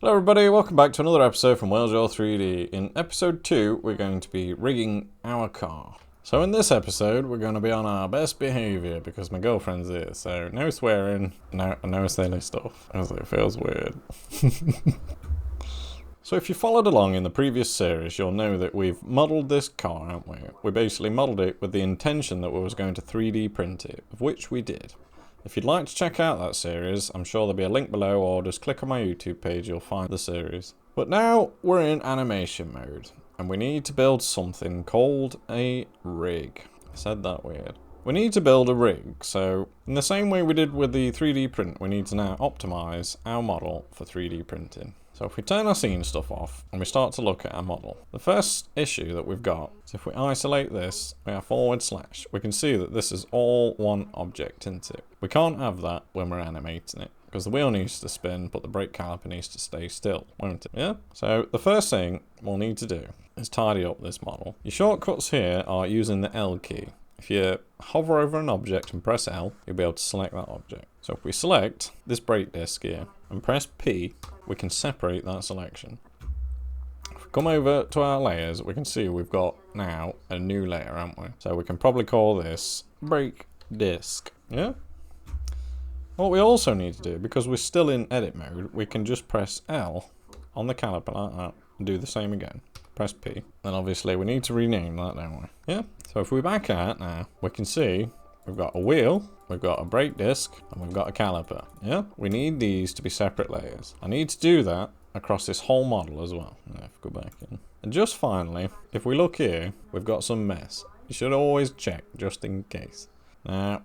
Hello everybody, welcome back to another episode from Wales Your 3D. In episode 2, we're going to be rigging our car. So in this episode, we're going to be on our best behaviour because my girlfriend's here, so no swearing, no silly stuff, as it feels weird. So if you followed along in the previous series, you'll know that we've modelled this car, haven't we? We basically modelled it with the intention that we was going to 3D print it, of which we did. If you'd like to check out that series, I'm sure there'll be a link below, or just click on my YouTube page, you'll find the series. But now we're in animation mode, and we need to build something called a rig. I said that weird. We need to build a rig, so in the same way we did with the 3D print, we need to now optimize our model for 3D printing. So if we turn our scene stuff off and we start to look at our model, the first issue that we've got is if we isolate this, we have /, we can see that this is all one object, isn't it? We can't have that when we're animating it, because the wheel needs to spin, but the brake caliper needs to stay still, won't it? Yeah? So the first thing we'll need to do is tidy up this model. Your shortcuts here are using the L key. If you hover over an object and press L, you'll be able to select that object. So if we select this brake disc here and press P, we can separate that selection. If we come over to our layers, we can see we've got now a new layer, haven't we? So we can probably call this brake disc. Yeah? What we also need to do, because we're still in edit mode, we can just press L on the caliper like that and do the same again. Press P. Then obviously we need to rename that, don't we? Yeah? So if we back out now, we can see we've got a wheel, we've got a brake disc, and we've got a caliper. Yeah? We need these to be separate layers. I need to do that across this whole model as well. If we go back in. And just finally, if we look here, we've got some mess. You should always check, just in case. Now,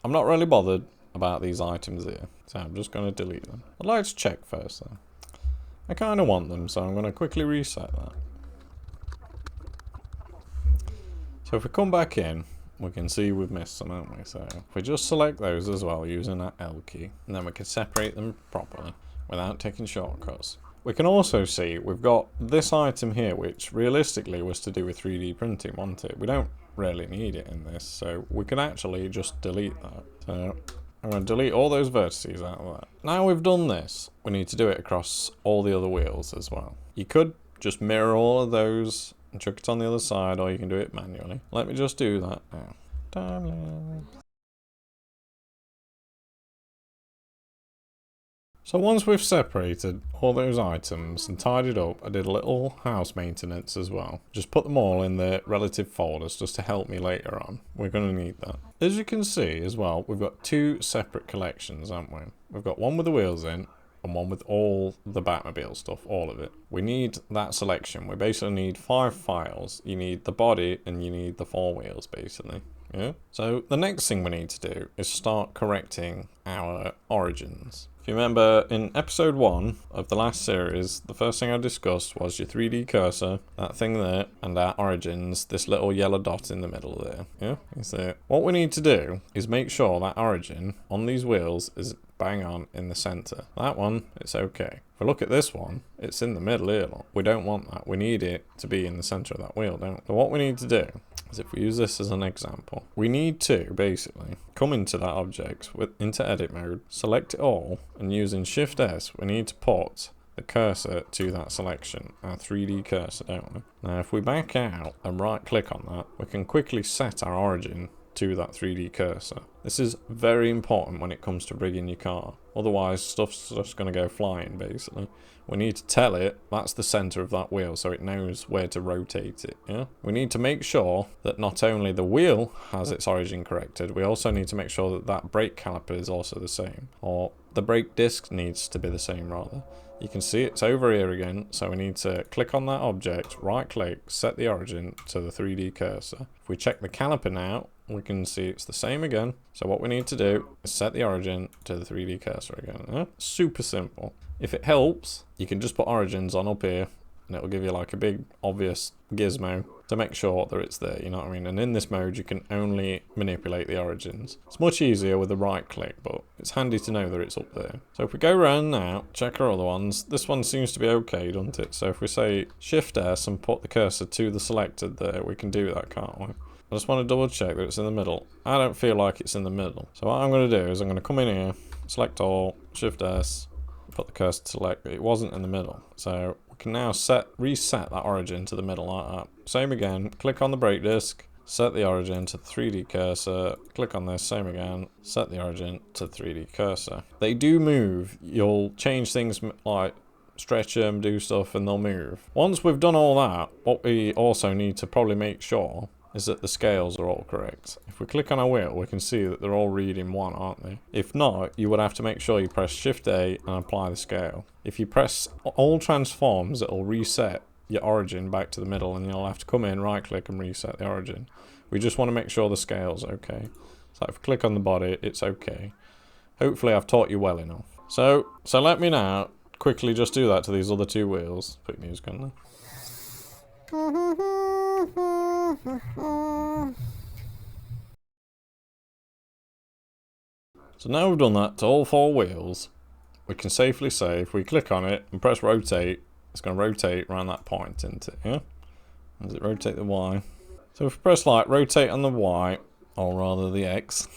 I'm not really bothered about these items here, so I'm just going to delete them. I'd like to check first though. I kind of want them, so I'm going to quickly reset that. So if we come back in, we can see we've missed some, haven't we? So if we just select those as well using that L key, and then we can separate them properly without taking shortcuts. We can also see we've got this item here, which realistically was to do with 3D printing, wasn't it? We don't really need it in this, so we can actually just delete that. So I'm going to delete all those vertices out of that. Now we've done this, we need to do it across all the other wheels as well. You could just mirror all of those and chuck it on the other side, or you can do it manually. Let me just do that now. So once we've separated all those items and tidied up, I did a little house maintenance as well. Just put them all in the relative folders just to help me later on. We're going to need that. As you can see as well, we've got two separate collections, haven't we? We've got one with the wheels in and one with all the Batmobile stuff, all of it. We need that selection. We basically need 5 files. You need the body and you need the 4 wheels basically. Yeah. So the next thing we need to do is start correcting our origins. If you remember in episode 1 of the last series, the first thing I discussed was your 3D cursor, that thing there, and our origins, this little yellow dot in the middle there. Yeah, you see it? What we need to do is make sure that origin on these wheels is bang on in the center. That one, it's okay. If we look at this one, it's in the middle here. Look. We don't want that. We need it to be in the center of that wheel, don't we? So what we need to do is, if we use this as an example, we need to basically come into that object into edit mode, select it all, and using Shift S, we need to put the cursor to that selection, our 3D cursor, don't we? Now if we back out and right click on that, we can quickly set our origin to that 3D cursor. This is very important when it comes to rigging your car. Otherwise, stuff's just going to go flying, basically. We need to tell it that's the center of that wheel so it knows where to rotate it, yeah? We need to make sure that not only the wheel has its origin corrected, we also need to make sure that that brake caliper is also the same. Or the brake disc needs to be the same, rather. You can see it's over here again, so we need to click on that object, right click, set the origin to the 3D cursor. If we check the caliper now, we can see it's the same again. So what we need to do is set the origin to the 3D cursor again. Yeah? Super simple. If it helps, you can just put origins on up here and it'll give you like a big obvious gizmo to make sure that it's there, you know what I mean? And in this mode you can only manipulate the origins. It's much easier with a right click, but it's handy to know that it's up there. So if we go around now, check our other ones, this one seems to be okay, doesn't it? So if we say Shift S and put the cursor to the selected there, we can do that, can't we? I just want to double check that it's in the middle. I don't feel like it's in the middle. So what I'm going to do is I'm going to come in here, select all, Shift S, put the cursor to select, it wasn't in the middle. So we can now reset that origin to the middle like that. Same again, click on the brake disc, set the origin to the 3D cursor, click on this, same again, set the origin to the 3D cursor. They do move, you'll change things like stretch them, do stuff, and they'll move. Once we've done all that, what we also need to probably make sure is that the scales are all correct. If we click on our wheel, we can see that they're all reading 1, aren't they? If not, you would have to make sure you press Shift A and apply the scale. If you press all transforms, it'll reset your origin back to the middle, and you'll have to come in, right click, and reset the origin. We just want to make sure the scale's okay. So if we click on the body, it's okay. Hopefully I've taught you well enough. So let me now quickly just do that to these other 2 wheels. Quick music on there. So now we've done that to all 4 wheels, we can safely say if we click on it and press rotate, it's going to rotate around that point, isn't it? Yeah? Does it rotate the Y? So if we press like rotate on the Y, or rather the X,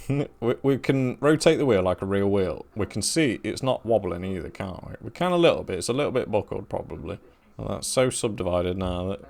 we can rotate the wheel like a real wheel. We can see it's not wobbling either, can't we? We can a little bit, it's a little bit buckled probably. Well, that's so subdivided now that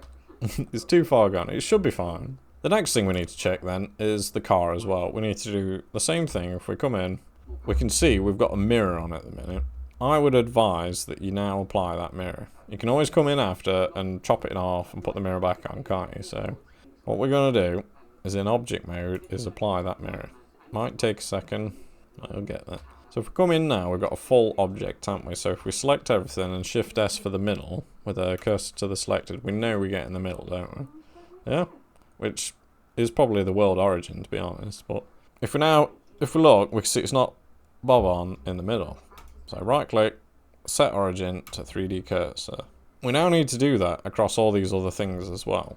it's too far gone. It should be fine. The next thing we need to check then is the car as well. We need to do the same thing. If we come in, we can see we've got a mirror on at the minute. I would advise that you now apply that mirror. You can always come in after and chop it off and put the mirror back on, can't you? So what we're going to do is in object mode is apply that mirror. Might take a second. I'll get that. So if we come in now, we've got a full object, haven't we? So if we select everything and Shift S for the middle with a cursor to the selected, we know we get in the middle, don't we? Yeah? Which is probably the world origin, to be honest. But if we look, we can see it's not bob on in the middle. So right click, set origin to 3D cursor. We now need to do that across all these other things as well.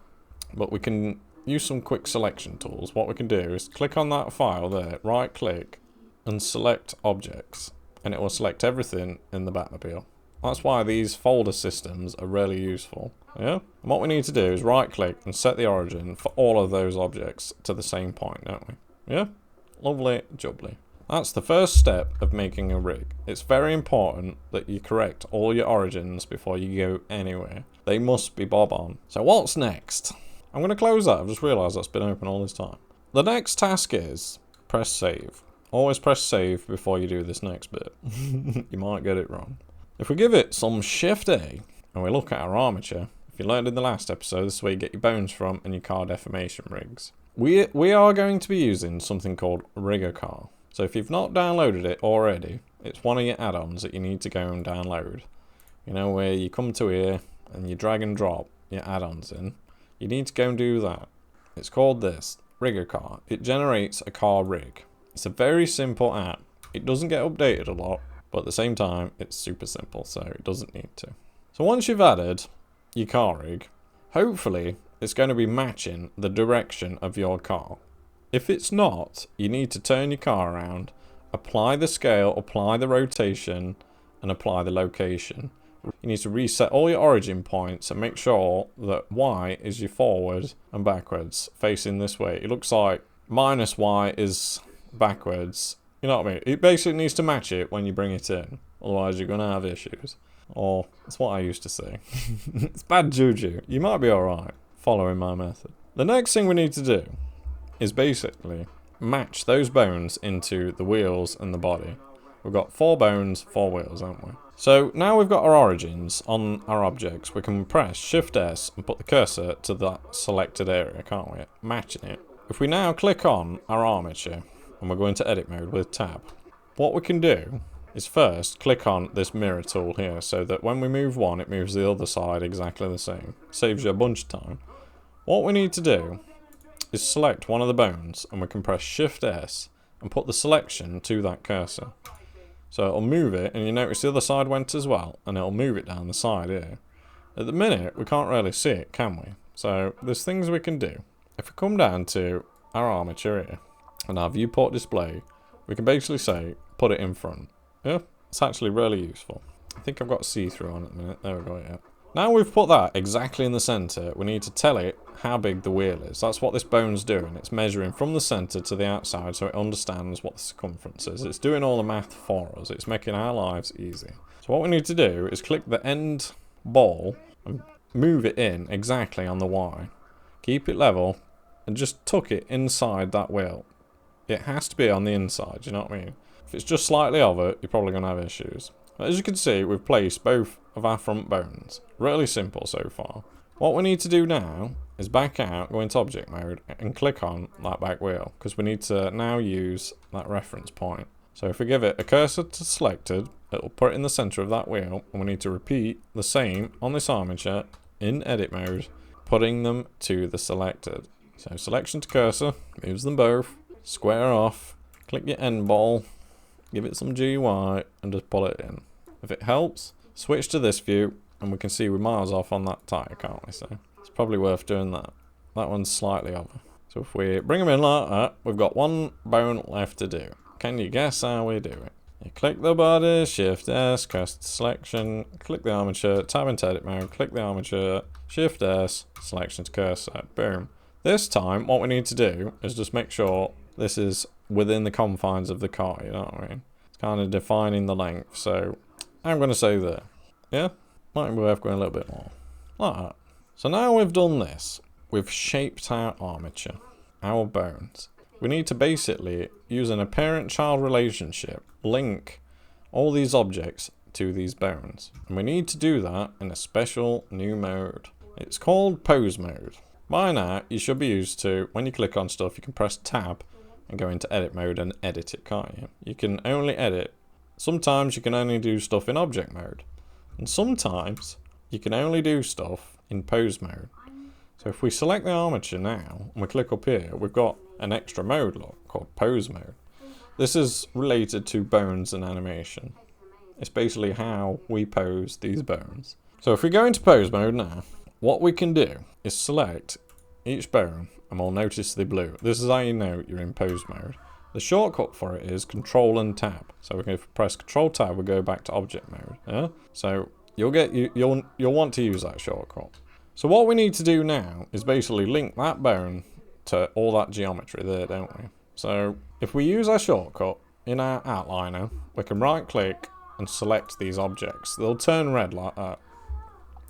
But we can use some quick selection tools. What we can do is click on that file there, right click, and select objects, and it will select everything in the Batmobile. That's why these folder systems are really useful. Yeah? And what we need to do is right click and set the origin for all of those objects to the same point, don't we? Yeah? Lovely jubbly. That's the first step of making a rig. It's very important that you correct all your origins before you go anywhere. They must be bob on. So what's next? I'm going to close that. I've just realised that's been open all this time. The next task is press save. Always press save before you do this next bit. You might get it wrong. If we give it some Shift A and we look at our armature, if you learned in the last episode, this is where you get your bones from and your car deformation rigs. We are going to be using something called Rigacar. So if you've not downloaded it already, it's one of your add-ons that you need to go and download. You know, where you come to here and you drag and drop your add-ons in. You need to go and do that. It's called this, Rigacar. It generates a car rig. It's a very simple app. It doesn't get updated a lot, but at the same time, it's super simple, so it doesn't need to. So once you've added your car rig, hopefully it's going to be matching the direction of your car. If it's not, you need to turn your car around, apply the scale, apply the rotation, and apply the location. You need to reset all your origin points and make sure that Y is your forward and backwards, facing this way. It looks like minus Y is backwards. You know what I mean? It basically needs to match it when you bring it in. Otherwise you're going to have issues. Or, that's what I used to say. It's bad juju. You might be alright following my method. The next thing we need to do is basically match those bones into the wheels and the body. We've got 4 bones, 4 wheels, haven't we? So now we've got our origins on our objects, we can press Shift S and put the cursor to that selected area, can't we? Matching it. If we now click on our armature, and we're going to edit mode with tab, what we can do is first click on this mirror tool here, so that when we move one, it moves the other side exactly the same. Saves you a bunch of time. What we need to do is select one of the bones, and we can press Shift S and put the selection to that cursor. So it'll move it, and you notice the other side went as well, and it'll move it down the side here. At the minute, we can't really see it, can we? So there's things we can do. If we come down to our armature here, and our viewport display, we can basically say, put it in front. Yeah, it's actually really useful. I think I've got see-through on at the minute. There we go, yeah. Now we've put that exactly in the center, we need to tell it how big the wheel is. That's what this bone's doing. It's measuring from the center to the outside so it understands what the circumference is. It's doing all the math for us. It's making our lives easy. So what we need to do is click the end ball and move it in exactly on the Y. Keep it level and just tuck it inside that wheel. It has to be on the inside, you know what I mean? If it's just slightly over, you're probably going to have issues. But as you can see, we've placed both of our front bones. Really simple so far. What we need to do now is back out, go into object mode, and click on that back wheel, because we need to now use that reference point. So if we give it a cursor to selected, it will put it in the center of that wheel, and we need to repeat the same on this armature in edit mode, putting them to the selected. So selection to cursor, moves them both, square off, click your end ball, give it some GUI, and just pull it in. If it helps, switch to this view, and we can see we're miles off on that tire, can't we? So it's probably worth doing that. That one's slightly over. So if we bring them in like that, we've got one bone left to do. Can you guess how we do it? You click the body, Shift S, cursor selection, click the armature, tab into edit mode, click the armature, Shift S, selection to cursor, boom. This time, what we need to do is just make sure this is within the confines of the car, you know what I mean? It's kind of defining the length, so I'm going to say there. Yeah? Might be worth going a little bit more. Like that. So now we've done this, we've shaped our armature, our bones. We need to basically use an parent-child relationship, link all these objects to these bones. And we need to do that in a special new mode. It's called pose mode. By now, you should be used to, when you click on stuff, you can press tab and go into edit mode and edit it, can't you? You can only edit. Sometimes you can only do stuff in object mode. And sometimes you can only do stuff in pose mode. So if we select the armature now, and we click up here, we've got an extra mode look called pose mode. This is related to bones and animation. It's basically how we pose these bones. So if we go into pose mode now, what we can do is select each bone, and we'll notice the blue. This is how you know you're in pose mode. The shortcut for it is Control and Tab. So we're going to press Control Tab, we'll go back to object mode. Yeah? So you'll want to use that shortcut. So what we need to do now is basically link that bone to all that geometry there, don't we? So if we use our shortcut in our outliner, we can right click and select these objects. They'll turn red like that.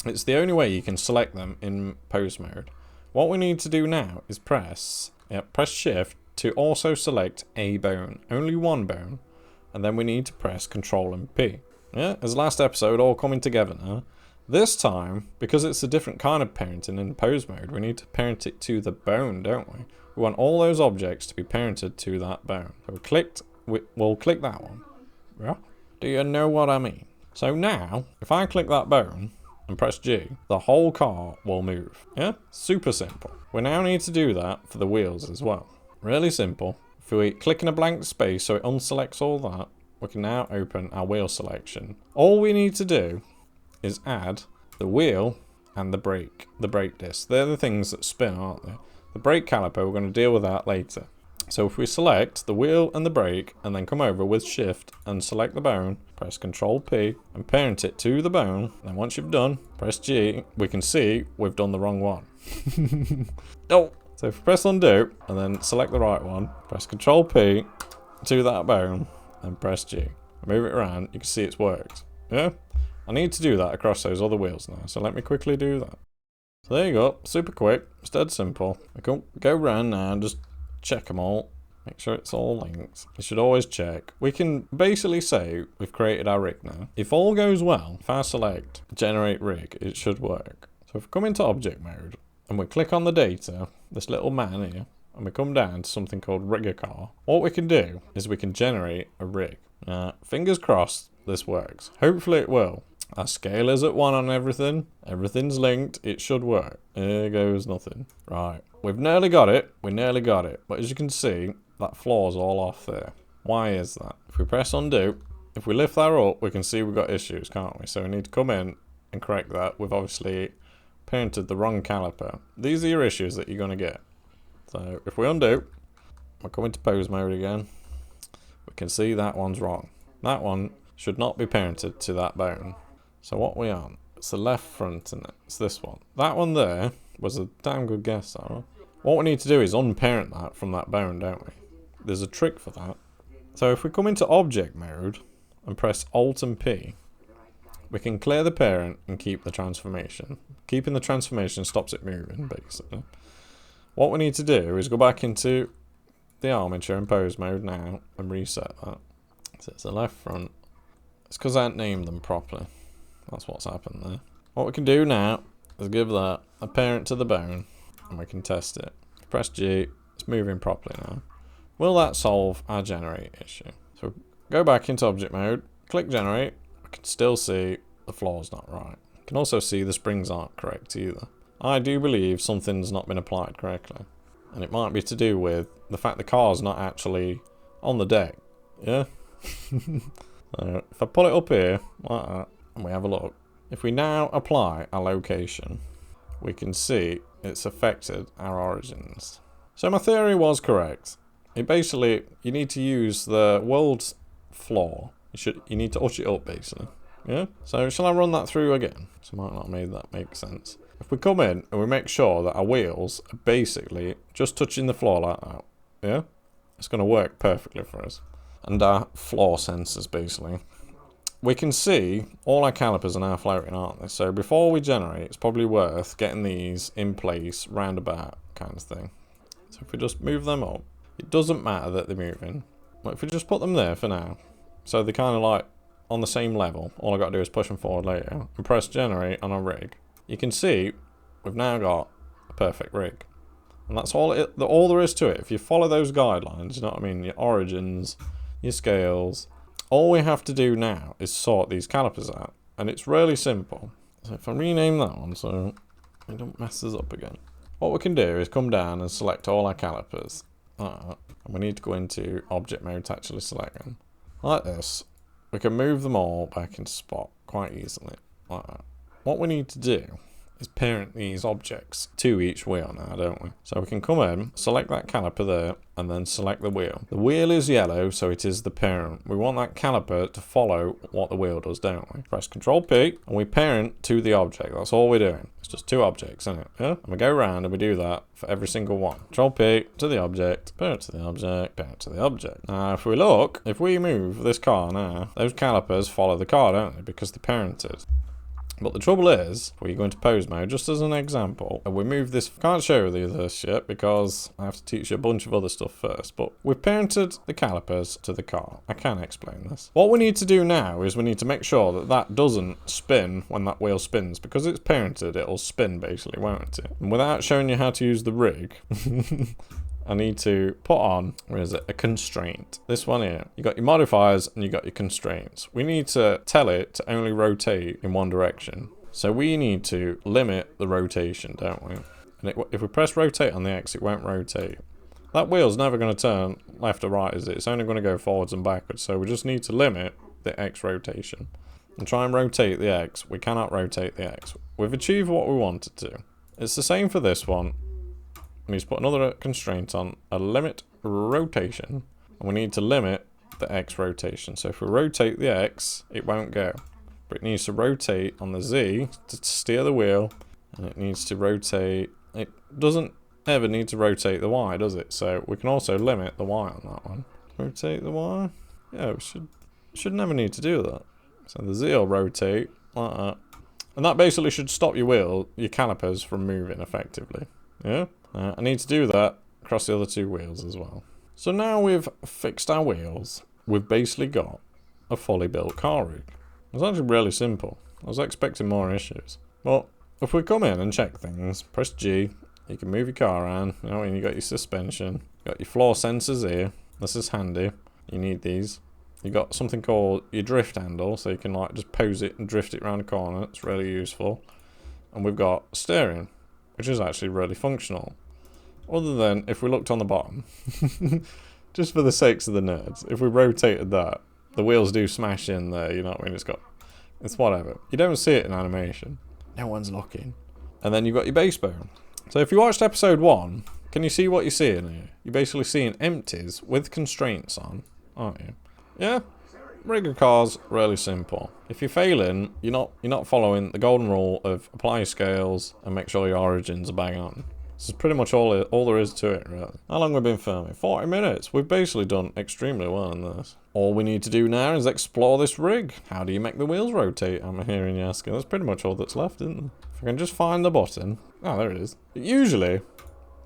It's the only way you can select them in pose mode. What we need to do now is press shift to also select a bone, only one bone, and then we need to press Control and P. Yeah, as last episode, all coming together now. This time, because it's a different kind of parenting in pose mode, we need to parent it to the bone, don't we? We want all those objects to be parented to that bone. So we'll click that one. Yeah? Do you know what I mean? So now, if I click that bone and press G, the whole car will move. Yeah? Super simple. We now need to do that for the wheels as well. Really simple. If we click in a blank space so it unselects all that, we can now open our wheel selection. All we need to do is add the wheel and the brake disc. They're the things that spin, aren't they? The brake caliper, we're going to deal with that later. So if we select the wheel and the brake and then come over with shift and select the bone, press Control P and parent it to the bone, then once you've done, press G, we can see we've done the wrong one. Oh! So if we press undo and then select the right one, press Control P to that bone and press G. Move it around, you can see it's worked. Yeah? I need to do that across those other wheels now, so let me quickly do that. So there you go, super quick, it's dead simple. We can go around now and just check them all, make sure it's all linked. You should always check. We can basically say we've created our rig now. If all goes well, if I select generate rig, it should work. So if we come into object mode and we click on the data, this little man here, and we come down to something called Rigacar, what we can do is we can generate a rig. Fingers crossed this works. Hopefully it will. Our scale is at 1 on everything. Everything's linked. It should work. There goes nothing. Right. We've nearly got it. We nearly got it. But as you can see, that floor's all off there. Why is that? If we press undo, if we lift that up, we can see we've got issues, can't we? So we need to come in and correct that. We've obviously painted the wrong caliper. These are your issues that you're going to get. So if we undo, we'll come into pose mode again. We can see that one's wrong. That one should not be parented to that bone. So what we on? It's the left front, isn't it? It's this one. That one there was a damn good guess, that one. What we need to do is unparent that from that bone, don't we? There's a trick for that. So if we come into object mode and press Alt and P, we can clear the parent and keep the transformation. Keeping the transformation stops it moving, basically. What we need to do is go back into the armature and pose mode now and reset that. So it's the left front. It's because I hadn't named them properly. That's what's happened there. What we can do now is give that a parent to the bone and we can test it. Press G, it's moving properly now. Will that solve our generate issue? So go back into object mode, click generate, we can still see the floor's not right. You can also see the springs aren't correct either. I do believe something's not been applied correctly. And it might be to do with the fact the car's not actually on the deck. Yeah? So if I pull it up here, like that, and we have a look. If we now apply our location, we can see it's affected our origins. So my theory was correct. It basically, you need to use the world's floor. You need to ush it up, basically. Yeah? So shall I run that through again? So I might not have made that make sense. If we come in and we make sure that our wheels are basically just touching the floor like that, yeah? It's going to work perfectly for us. And our floor sensors, basically. We can see all our calipers are now floating, aren't they? So before we generate, it's probably worth getting these in place, roundabout kind of thing. So if we just move them up, it doesn't matter that they're moving. But if we just put them there for now, so they're kind of like on the same level, all I've got to do is push them forward later, and press generate on a rig. You can see we've now got a perfect rig. And that's all there is to it. If you follow those guidelines, you know what I mean, your origins, your scales, all we have to do now is sort these calipers out. And it's really simple. So if I rename that one so it don't mess us up again. What we can do is come down and select all our calipers. And we need to go into object mode to actually select them. Like this, we can move them all back into spot quite easily. Like that. What we need to do is parent these objects to each wheel now, don't we? So we can come in, select that caliper there, and then select the wheel. The wheel is yellow, so it is the parent. We want that caliper to follow what the wheel does, don't we? Press Ctrl P, and we parent to the object. That's all we're doing. It's just two objects, isn't it? Yeah? And we go around and we do that for every single one. Ctrl P to the object, parent to the object, parent to the object. Now, if we look, if we move this car now, those calipers follow the car, don't they? Because they're parented. But the trouble is, we go into pose mode, just as an example, and we move this. Can't show you this yet because I have to teach you a bunch of other stuff first, but we've parented the calipers to the car. I can explain this. What we need to do now is we need to make sure that that doesn't spin when that wheel spins. Because it's parented, it'll spin basically, won't it? And without showing you how to use the rig, I need to put on, where is it, a constraint. This one here. You got your modifiers and you got your constraints. We need to tell it to only rotate in one direction. So we need to limit the rotation, don't we? And if we press rotate on the X, it won't rotate. That wheel's never going to turn left or right, is it? It's only going to go forwards and backwards. So we just need to limit the X rotation. And try and rotate the X. We cannot rotate the X. We've achieved what we wanted to. It's the same for this one. We need to put another constraint on, a limit rotation, and we need to limit the X rotation. So if we rotate the X, it won't go. But it needs to rotate on the Z to steer the wheel, and it needs to rotate, it doesn't ever need to rotate the Y, does it? So we can also limit the Y on that one. Rotate the Y? Yeah, we should never need to do that. So the Z will rotate like that. And that basically should stop your calipers from moving effectively. Yeah? I need to do that across the other two wheels as well. So now we've fixed our wheels, we've basically got a fully built car rig. It's actually really simple. I was expecting more issues. But if we come in and check things, press G, you can move your car around, you know, and you got your suspension, you got your floor sensors here. This is handy. You need these. You got something called your drift handle, so you can like just pose it and drift it around a corner. It's really useful. And we've got steering, which is actually really functional. Other than if we looked on the bottom, just for the sakes of the nerds, if we rotated that, the wheels do smash in there, you know what I mean? It's whatever. You don't see it in animation. No one's looking. And then you've got your base bone. So if you watched episode 1, can you see what you're seeing here? You're basically seeing empties with constraints on, aren't you? Yeah? Rigacar's really simple. If you're failing, you're not following the golden rule of apply your scales and make sure your origins are bang on. This is pretty much all there is to it, really. How long have we been filming? 40 minutes. We've basically done extremely well in this. All we need to do now is explore this rig. How do you make the wheels rotate? I'm hearing you asking. That's pretty much all that's left, isn't there? If I can just find the button. Oh, there it is. Usually,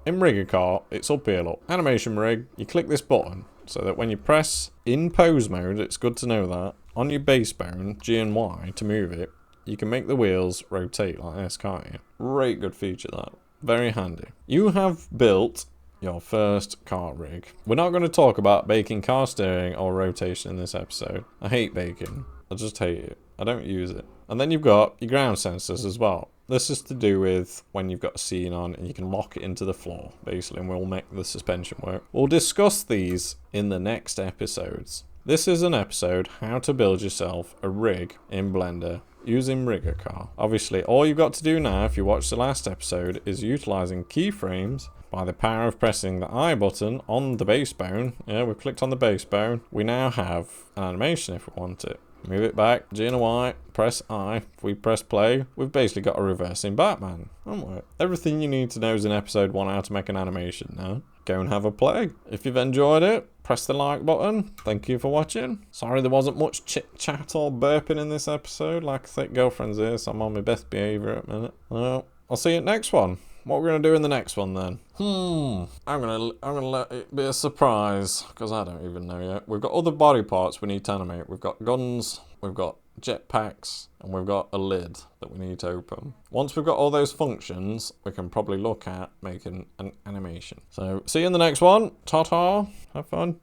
in Rigacar, it's up here, look. Animation rig. You click this button so that when you press in pose mode, it's good to know that, on your base bone, G and Y, to move it, you can make the wheels rotate like this, can't you? Great good feature, that. Very handy. You have built your first car rig. We're not going to talk about baking car steering or rotation in this episode. I hate baking. I just hate it. I don't use it. And then you've got your ground sensors as well. This is to do with when you've got a scene on and you can lock it into the floor, basically, and we'll make the suspension work. We'll discuss these in the next episodes. This is an episode, how to build yourself a rig in Blender using Rigacar. Obviously, all you've got to do now, if you watched the last episode, is utilizing keyframes by the power of pressing the I button on the base bone. Yeah, we've clicked on the base bone. We now have an animation if we want it. Move it back, G and Y, press I. If we press play, we've basically got a reversing Batman, haven't we? Everything you need to know is in episode 1 how to make an animation now. Go and have a play. If you've enjoyed it, press the like button. Thank you for watching. Sorry there wasn't much chit-chat or burping in this episode. Like I said, girlfriend's here, so I'm on my best behaviour at the minute. Well, I'll see you at next one. What we're gonna do in the next one then? I'm gonna let it be a surprise because I don't even know yet. We've got other body parts we need to animate. We've got guns, we've got jetpacks, and we've got a lid that we need to open. Once we've got all those functions, we can probably look at making an animation. So see you in the next one. Ta-ta. Have fun.